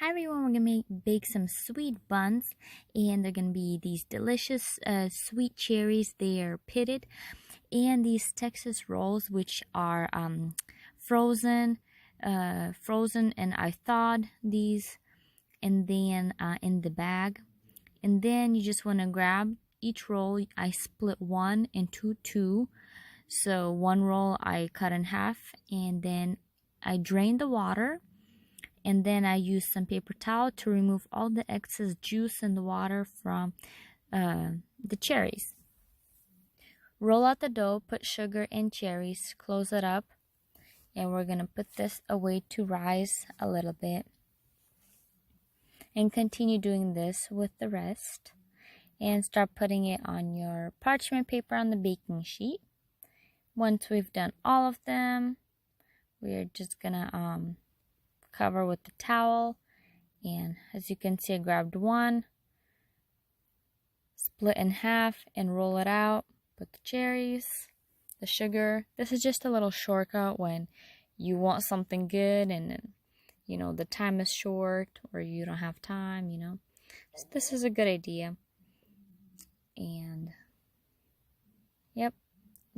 Hi everyone, we're gonna bake some sweet buns, and they're gonna be these delicious sweet cherries. They are pitted, and these Texas rolls, which are frozen, and I thawed these, and then in the bag, and then you just want to grab each roll. I split one into two, so one roll I cut in half, and then I drain the water. And then I use some paper towel to remove all the excess juice in the water from the cherries. Roll out the dough, put sugar and cherries, close it up, and we're going to put this away to rise a little bit. And continue doing this with the rest. And start putting it on your parchment paper on the baking sheet. Once we've done all of them, we're just going to cover with the towel, and as you can see, I grabbed one, split in half, and roll it out. Put the cherries, the sugar. This is just a little shortcut when you want something good and the time is short or you don't have time, So this is a good idea. And yep,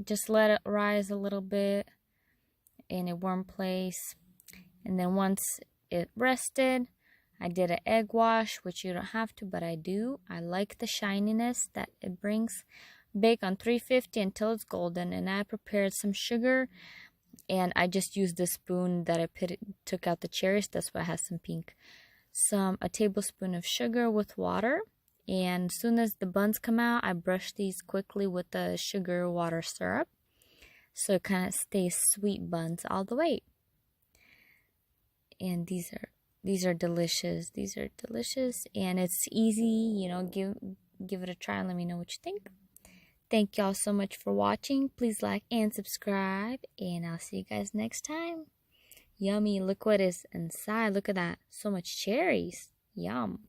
just let it rise a little bit in a warm place. And then once it rested, I did an egg wash, which you don't have to, but I do. I like the shininess that it brings. Bake on 350 until it's golden. And I prepared some sugar, and I just used the spoon that I took out the cherries. That's why it has some pink. A tablespoon of sugar with water. And as soon as the buns come out, I brush these quickly with the sugar water syrup, so it kind of stays sweet buns all the way. And these are delicious. These are delicious, and it's easy. Give it a try and let me know what you think. Thank y'all so much for watching. Please like and subscribe, and I'll see you guys next time. Yummy! Look what is inside. Look at that. So much cherries. Yum.